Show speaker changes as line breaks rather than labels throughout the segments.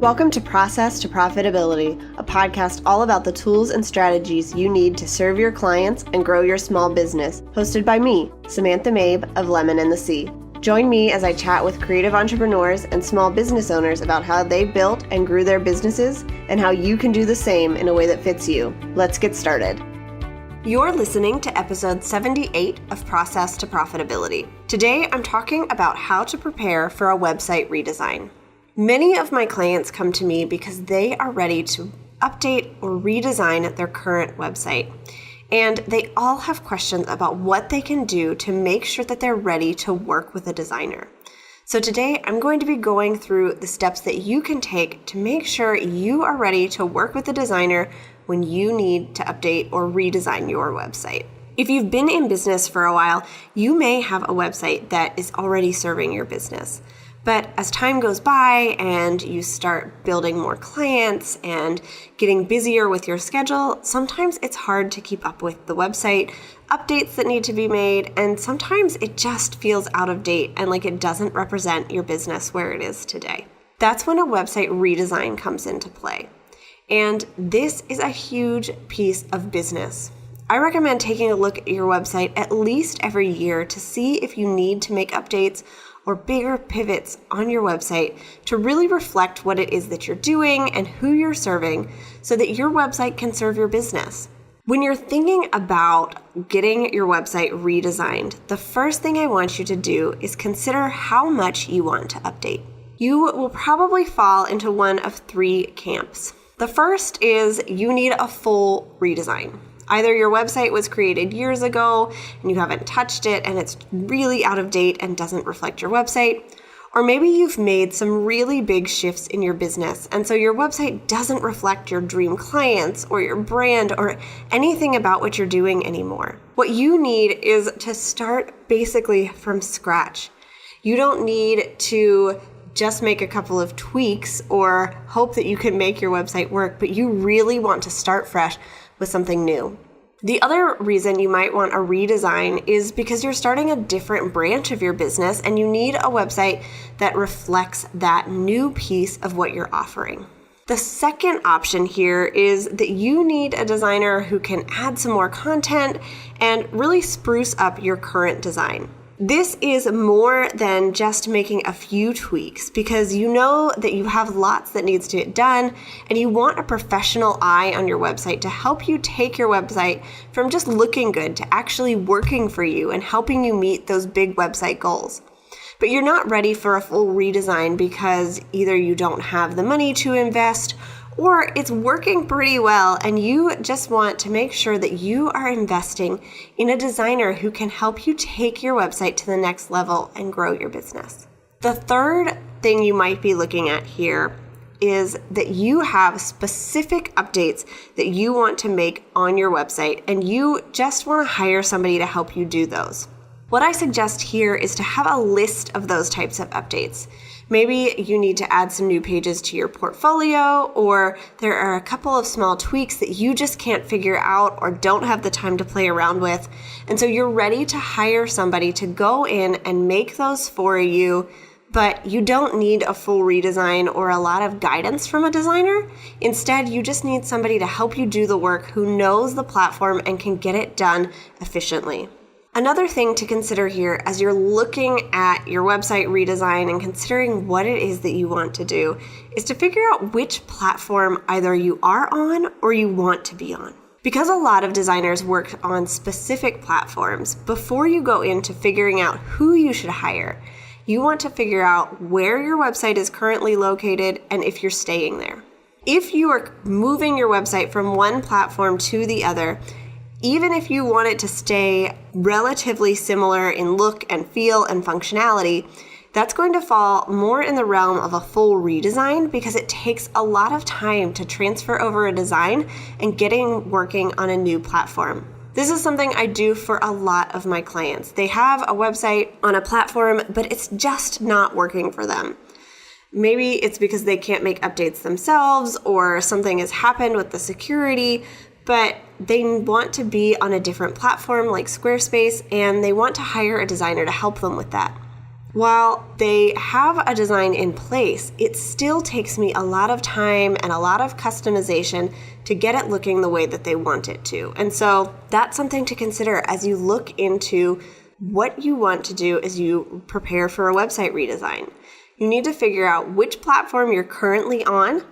Welcome to Process to Profitability, a podcast all about the tools and strategies you need to serve your clients and grow your small business, hosted by me, Samantha Mabe of Lemon and the Sea. Join me as I chat with creative entrepreneurs and small business owners about how they built and grew their businesses and how you can do the same in a way that fits you. Let's get started. You're listening to episode 78 of Process to Profitability. Today, I'm talking about how to prepare for a website redesign. Many of my clients come to me because they are ready to update or redesign their current website. And they all have questions about what they can do to make sure that they're ready to work with a designer. So today, I'm going to be going through the steps that you can take to make sure you are ready to work with a designer when you need to update or redesign your website. If you've been in business for a while, you may have a website that is already serving your business. But as time goes by and you start building more clients and getting busier with your schedule, sometimes it's hard to keep up with the website, updates that need to be made, and sometimes it just feels out of date and like it doesn't represent your business where it is today. That's when a website redesign comes into play. And this is a huge piece of business. I recommend taking a look at your website at least every year to see if you need to make updates or bigger pivots on your website to really reflect what it is that you're doing and who you're serving so that your website can serve your business. When you're thinking about getting your website redesigned, the first thing I want you to do is consider how much you want to update. You will probably fall into one of three camps. The first is you need a full redesign. Either your website was created years ago and you haven't touched it and it's really out of date and doesn't reflect your website, or maybe you've made some really big shifts in your business and so your website doesn't reflect your dream clients or your brand or anything about what you're doing anymore. What you need is to start basically from scratch. You don't need to just make a couple of tweaks or hope that you can make your website work, but you really want to start fresh with something new. The other reason you might want a redesign is because you're starting a different branch of your business and you need a website that reflects that new piece of what you're offering. The second option here is that you need a designer who can add some more content and really spruce up your current design. This is more than just making a few tweaks because you know that you have lots that needs to get done and you want a professional eye on your website to help you take your website from just looking good to actually working for you and helping you meet those big website goals. But you're not ready for a full redesign because either you don't have the money to invest or it's working pretty well and you just want to make sure that you are investing in a designer who can help you take your website to the next level and grow your business. The third thing you might be looking at here is that you have specific updates that you want to make on your website and you just want to hire somebody to help you do those. What I suggest here is to have a list of those types of updates. Maybe you need to add some new pages to your portfolio, or there are a couple of small tweaks that you just can't figure out or don't have the time to play around with. And so you're ready to hire somebody to go in and make those for you, but you don't need a full redesign or a lot of guidance from a designer. Instead, you just need somebody to help you do the work who knows the platform and can get it done efficiently. Another thing to consider here as you're looking at your website redesign and considering what it is that you want to do is to figure out which platform either you are on or you want to be on. Because a lot of designers work on specific platforms, before you go into figuring out who you should hire, you want to figure out where your website is currently located and if you're staying there. If you are moving your website from one platform to the other, even if you want it to stay relatively similar in look and feel and functionality, that's going to fall more in the realm of a full redesign because it takes a lot of time to transfer over a design and getting working on a new platform. This is something I do for a lot of my clients. They have a website on a platform, but it's just not working for them. Maybe it's because they can't make updates themselves or something has happened with the security, but they want to be on a different platform like Squarespace and they want to hire a designer to help them with that. While they have a design in place, it still takes me a lot of time and a lot of customization to get it looking the way that they want it to. And so that's something to consider as you look into what you want to do as you prepare for a website redesign. You need to figure out which platform you're currently on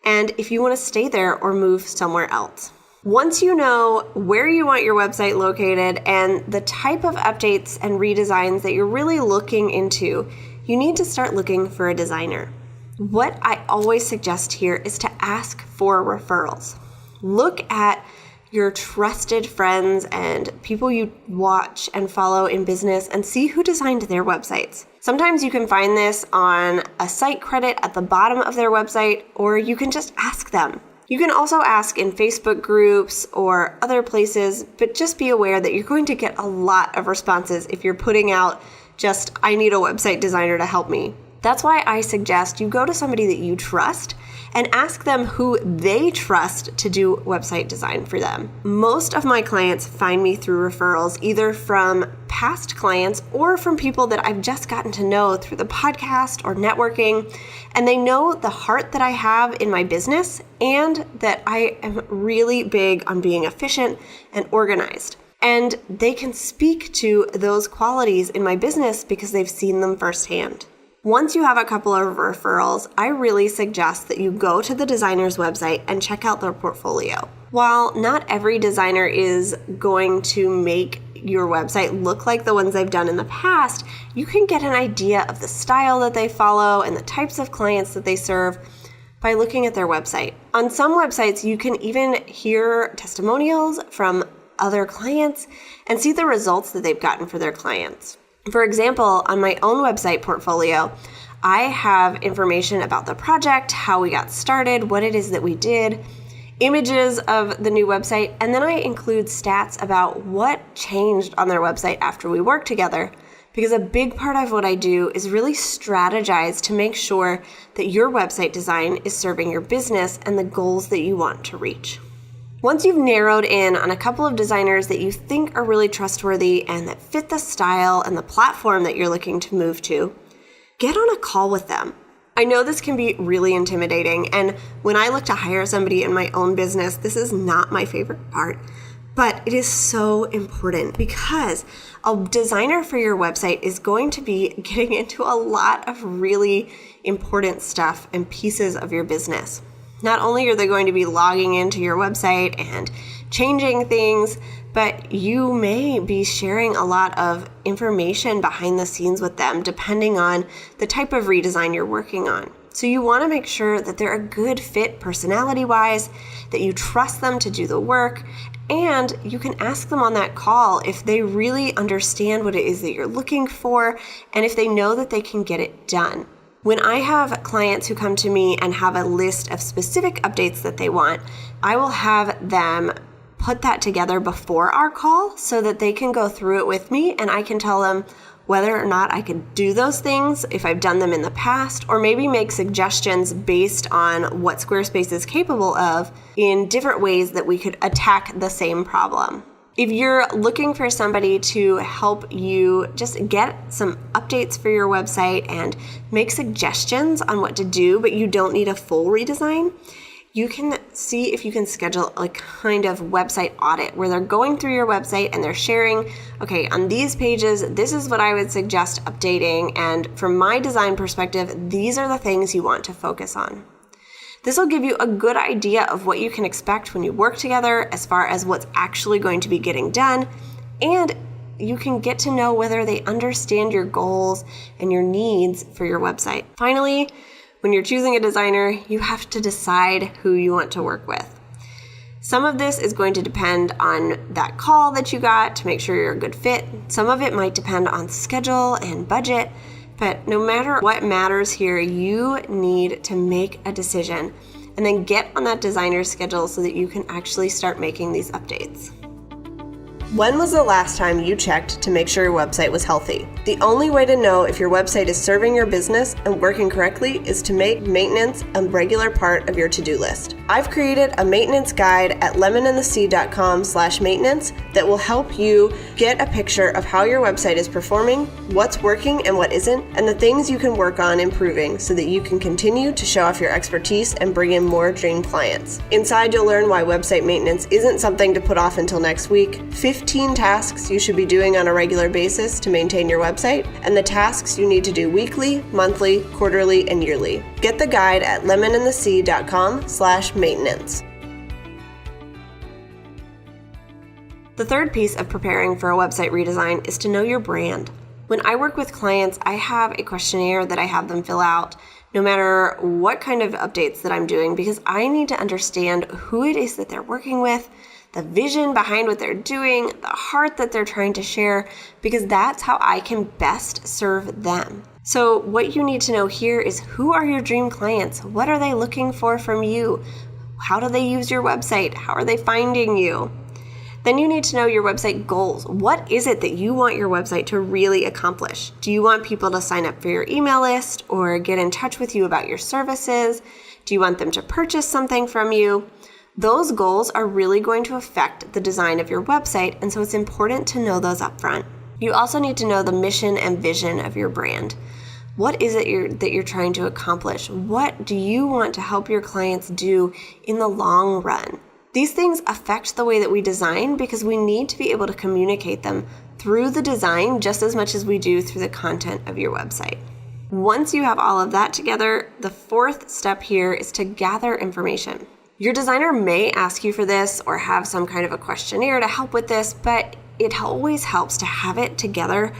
and if you want to stay there or move somewhere else. Once you know where you want your website located and the type of updates and redesigns that you're really looking into, you need to start looking for a designer. What I always suggest here is to ask for referrals. Look at your trusted friends and people you watch and follow in business and see who designed their websites. Sometimes you can find this on a site credit at the bottom of their website, or you can just ask them. You can also ask in Facebook groups or other places, but just be aware that you're going to get a lot of responses if you're putting out just, I need a website designer to help me. That's why I suggest you go to somebody that you trust and ask them who they trust to do website design for them. Most of my clients find me through referrals, either from past clients or from people that I've just gotten to know through the podcast or networking, and they know the heart that I have in my business and that I am really big on being efficient and organized. And they can speak to those qualities in my business because they've seen them firsthand. Once you have a couple of referrals, I really suggest that you go to the designer's website and check out their portfolio. While not every designer is going to make your website look like the ones they've done in the past, you can get an idea of the style that they follow and the types of clients that they serve by looking at their website. On some websites, you can even hear testimonials from other clients and see the results that they've gotten for their clients. For example, on my own website portfolio, I have information about the project, how we got started, what it is that we did, images of the new website, and then I include stats about what changed on their website after we worked together. Because a big part of what I do is really strategize to make sure that your website design is serving your business and the goals that you want to reach. Once you've narrowed in on a couple of designers that you think are really trustworthy and that fit the style and the platform that you're looking to move to, get on a call with them. I know this can be really intimidating, and when I look to hire somebody in my own business, this is not my favorite part, but it is so important because a designer for your website is going to be getting into a lot of really important stuff and pieces of your business. Not only are they going to be logging into your website and changing things, but you may be sharing a lot of information behind the scenes with them depending on the type of redesign you're working on. So you want to make sure that they're a good fit personality-wise, that you trust them to do the work, and you can ask them on that call if they really understand what it is that you're looking for and if they know that they can get it done. When I have clients who come to me and have a list of specific updates that they want, I will have them put that together before our call so that they can go through it with me and I can tell them whether or not I can do those things if I've done them in the past, or maybe make suggestions based on what Squarespace is capable of in different ways that we could attack the same problem. If you're looking for somebody to help you just get some updates for your website and make suggestions on what to do, but you don't need a full redesign, you can see if you can schedule a kind of website audit where they're going through your website and they're sharing, okay, on these pages, this is what I would suggest updating, and from my design perspective, these are the things you want to focus on. This will give you a good idea of what you can expect when you work together as far as what's actually going to be getting done, and you can get to know whether they understand your goals and your needs for your website. Finally, when you're choosing a designer, you have to decide who you want to work with. Some of this is going to depend on that call that you got to make sure you're a good fit. Some of it might depend on schedule and budget. But no matter what matters here, you need to make a decision and then get on that designer's schedule so that you can actually start making these updates. When was the last time you checked to make sure your website was healthy? The only way to know if your website is serving your business and working correctly is to make maintenance a regular part of your to-do list. I've created a maintenance guide at lemonandthesea.com/maintenance that will help you get a picture of how your website is performing, what's working and what isn't, and the things you can work on improving so that you can continue to show off your expertise and bring in more dream clients. Inside, you'll learn why website maintenance isn't something to put off until next week, 15 tasks you should be doing on a regular basis to maintain your website, and the tasks you need to do weekly, monthly, quarterly, and yearly. Get the guide at lemonandthesea.com/maintenance. The third piece of preparing for a website redesign is to know your brand. When I work with clients, I have a questionnaire that I have them fill out no matter what kind of updates that I'm doing, because I need to understand who it is that they're working with, the vision behind what they're doing, the heart that they're trying to share, because that's how I can best serve them. So what you need to know here is, who are your dream clients? What are they looking for from you? How do they use your website? How are they finding you? Then you need to know your website goals. What is it that you want your website to really accomplish? Do you want people to sign up for your email list or get in touch with you about your services? Do you want them to purchase something from you? Those goals are really going to affect the design of your website, and so it's important to know those up front. You also need to know the mission and vision of your brand. What is it that you're trying to accomplish? What do you want to help your clients do in the long run? These things affect the way that we design because we need to be able to communicate them through the design just as much as we do through the content of your website. Once you have all of that together, the fourth step here is to gather information. Your designer may ask you for this or have some kind of a questionnaire to help with this, but it always helps to have it together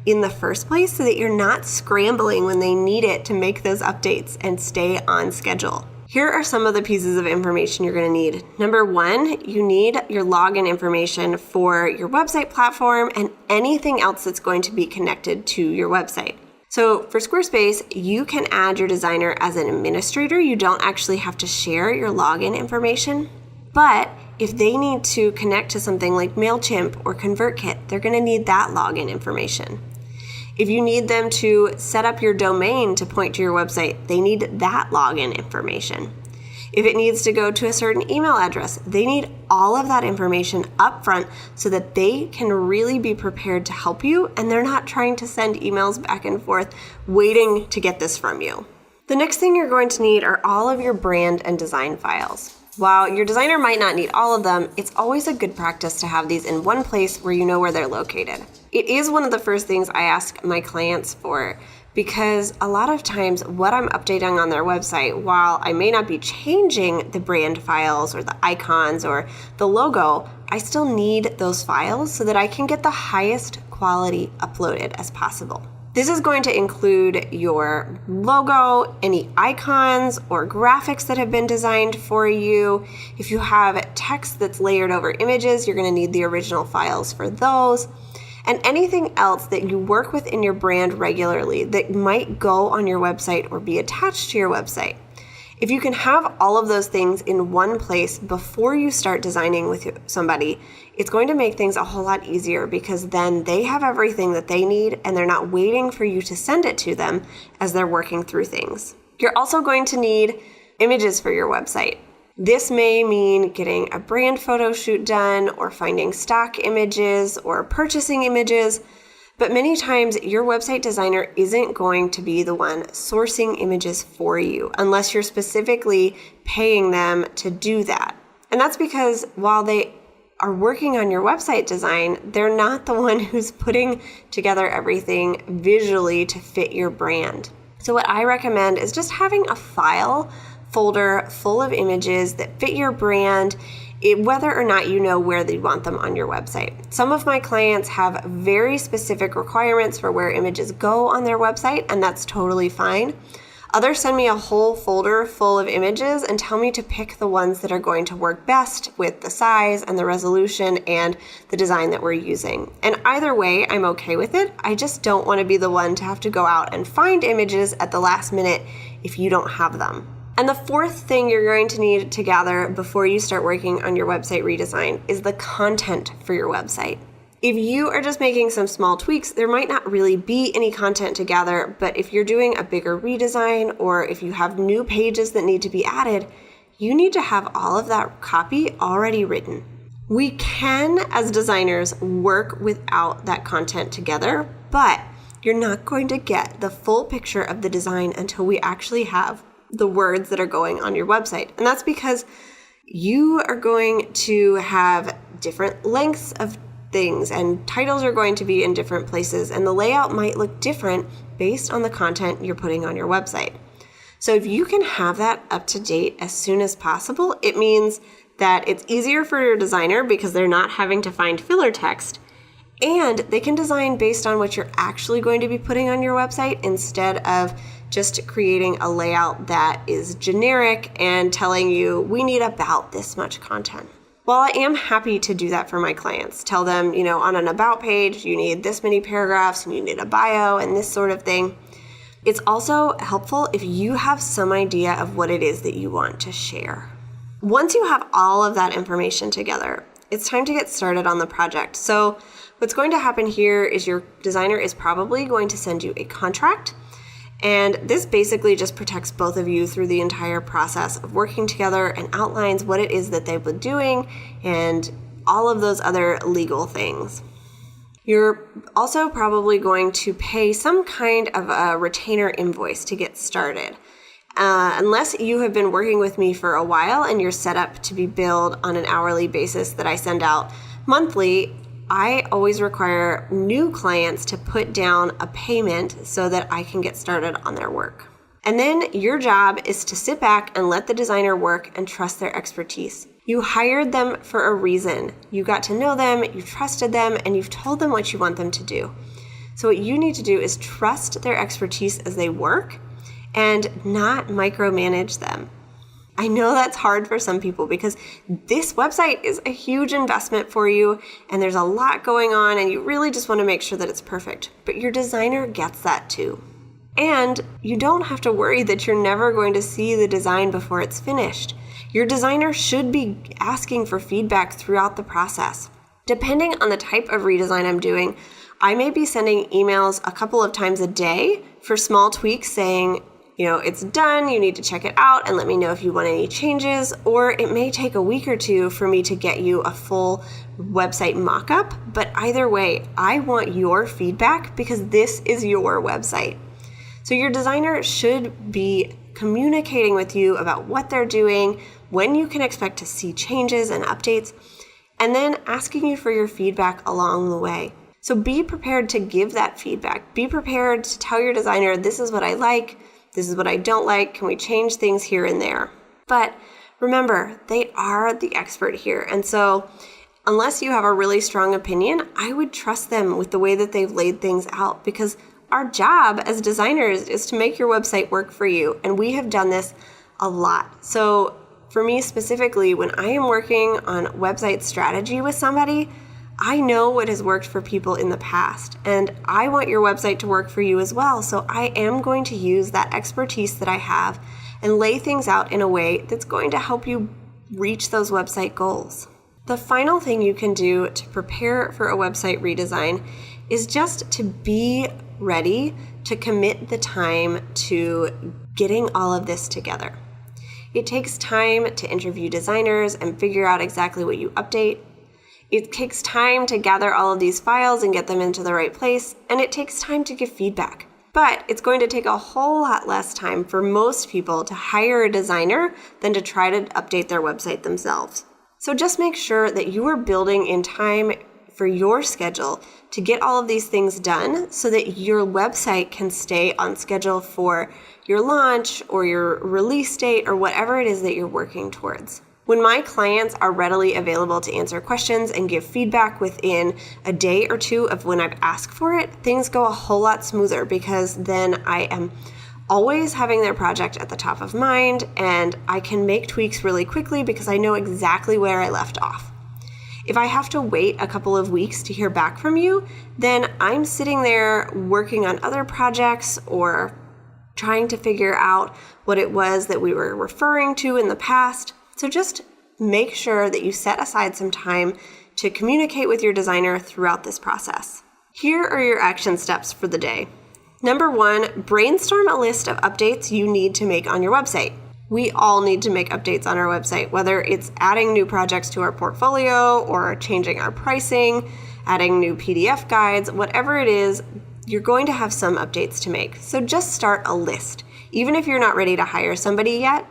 in the first place so that you're not scrambling when they need it to make those updates and stay on schedule. Here are some of the pieces of information you're going to need. Number one, you need your login information for your website platform and anything else that's going to be connected to your website. So for Squarespace, you can add your designer as an administrator. You don't actually have to share your login information. But if they need to connect to something like MailChimp or ConvertKit, they're going to need that login information. If you need them to set up your domain to point to your website, they need that login information. If it needs to go to a certain email address, they need all of that information up front so that they can really be prepared to help you and they're not trying to send emails back and forth waiting to get this from you. The next thing you're going to need are all of your brand and design files. While your designer might not need all of them, it's always a good practice to have these in one place where you know where they're located. It is one of the first things I ask my clients for, because a lot of times what I'm updating on their website, while I may not be changing the brand files or the icons or the logo, I still need those files so that I can get the highest quality uploaded as possible. This is going to include your logo, any icons or graphics that have been designed for you. If you have text that's layered over images, you're going to need the original files for those. And anything else that you work with in your brand regularly that might go on your website or be attached to your website. If you can have all of those things in one place before you start designing with somebody, it's going to make things a whole lot easier, because then they have everything that they need and they're not waiting for you to send it to them as they're working through things. You're also going to need images for your website. This may mean getting a brand photo shoot done or finding stock images or purchasing images, but many times your website designer isn't going to be the one sourcing images for you unless you're specifically paying them to do that. And that's because while they are working on your website design, they're not the one who's putting together everything visually to fit your brand. So what I recommend is just having a file folder full of images that fit your brand, whether or not you know where they want them on your website. Some of my clients have very specific requirements for where images go on their website, and that's totally fine. Others send me a whole folder full of images and tell me to pick the ones that are going to work best with the size and the resolution and the design that we're using. And either way, I'm okay with it. I just don't want to be the one to have to go out and find images at the last minute if you don't have them. And the fourth thing you're going to need to gather before you start working on your website redesign is the content for your website. If you are just making some small tweaks, there might not really be any content to gather, but if you're doing a bigger redesign or if you have new pages that need to be added, you need to have all of that copy already written. We can, as designers, work without that content together, but you're not going to get the full picture of the design until we actually have the words that are going on your website. And that's because you are going to have different lengths of things and titles are going to be in different places and the layout might look different based on the content you're putting on your website. So if you can have that up to date as soon as possible, it means that it's easier for your designer because they're not having to find filler text, and they can design based on what you're actually going to be putting on your website instead of just creating a layout that is generic and telling you we need about this much content. While I am happy to do that for my clients, tell them, on an about page, you need this many paragraphs and you need a bio and this sort of thing, it's also helpful if you have some idea of what it is that you want to share. Once you have all of that information together, it's time to get started on the project. So what's going to happen here is your designer is probably going to send you a contract. And this basically just protects both of you through the entire process of working together and outlines what it is that they've been doing and all of those other legal things. You're also probably going to pay some kind of a retainer invoice to get started. Unless you have been working with me for a while and you're set up to be billed on an hourly basis that I send out monthly, I always require new clients to put down a payment so that I can get started on their work. And then your job is to sit back and let the designer work and trust their expertise. You hired them for a reason. You got to know them, you trusted them, and you've told them what you want them to do. So what you need to do is trust their expertise as they work and not micromanage them. I know that's hard for some people because this website is a huge investment for you and there's a lot going on and you really just want to make sure that it's perfect. But your designer gets that too. And you don't have to worry that you're never going to see the design before it's finished. Your designer should be asking for feedback throughout the process. Depending on the type of redesign I'm doing, I may be sending emails a couple of times a day for small tweaks saying, it's done, you need to check it out and let me know if you want any changes, or it may take a week or two for me to get you a full website mock-up, but either way, I want your feedback because this is your website. So your designer should be communicating with you about what they're doing, when you can expect to see changes and updates, and then asking you for your feedback along the way. So be prepared to give that feedback. Be prepared to tell your designer, this is what I like, this is what I don't like, can we change things here and there? But remember, they are the expert here. And so unless you have a really strong opinion, I would trust them with the way that they've laid things out because our job as designers is to make your website work for you. And we have done this a lot. So for me specifically, when I am working on website strategy with somebody, I know what has worked for people in the past, and I want your website to work for you as well. So I am going to use that expertise that I have and lay things out in a way that's going to help you reach those website goals. The final thing you can do to prepare for a website redesign is just to be ready to commit the time to getting all of this together. It takes time to interview designers and figure out exactly what you update. It takes time to gather all of these files and get them into the right place, and it takes time to give feedback. But it's going to take a whole lot less time for most people to hire a designer than to try to update their website themselves. So just make sure that you are building in time for your schedule to get all of these things done so that your website can stay on schedule for your launch or your release date or whatever it is that you're working towards. When my clients are readily available to answer questions and give feedback within a day or two of when I've asked for it, things go a whole lot smoother because then I am always having their project at the top of mind and I can make tweaks really quickly because I know exactly where I left off. If I have to wait a couple of weeks to hear back from you, then I'm sitting there working on other projects or trying to figure out what it was that we were referring to in the past. So just make sure that you set aside some time to communicate with your designer throughout this process. Here are your action steps for the day. Number 1, brainstorm a list of updates you need to make on your website. We all need to make updates on our website, whether it's adding new projects to our portfolio or changing our pricing, adding new PDF guides, whatever it is, you're going to have some updates to make. So just start a list. Even if you're not ready to hire somebody yet,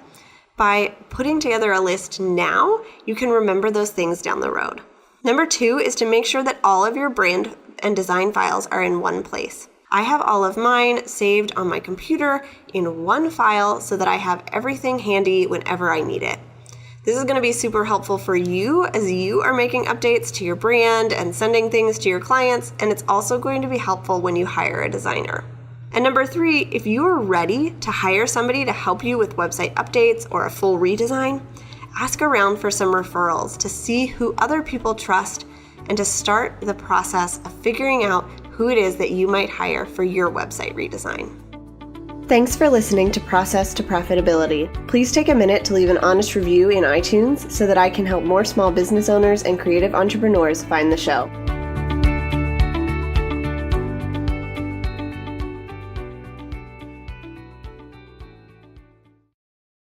by putting together a list now, you can remember those things down the road. Number 2 is to make sure that all of your brand and design files are in one place. I have all of mine saved on my computer in one file so that I have everything handy whenever I need it. This is going to be super helpful for you as you are making updates to your brand and sending things to your clients, and it's also going to be helpful when you hire a designer. And number 3, if you are ready to hire somebody to help you with website updates or a full redesign, ask around for some referrals to see who other people trust and to start the process of figuring out who it is that you might hire for your website redesign. Thanks for listening to Process to Profitability. Please take a minute to leave an honest review in iTunes so that I can help more small business owners and creative entrepreneurs find the show.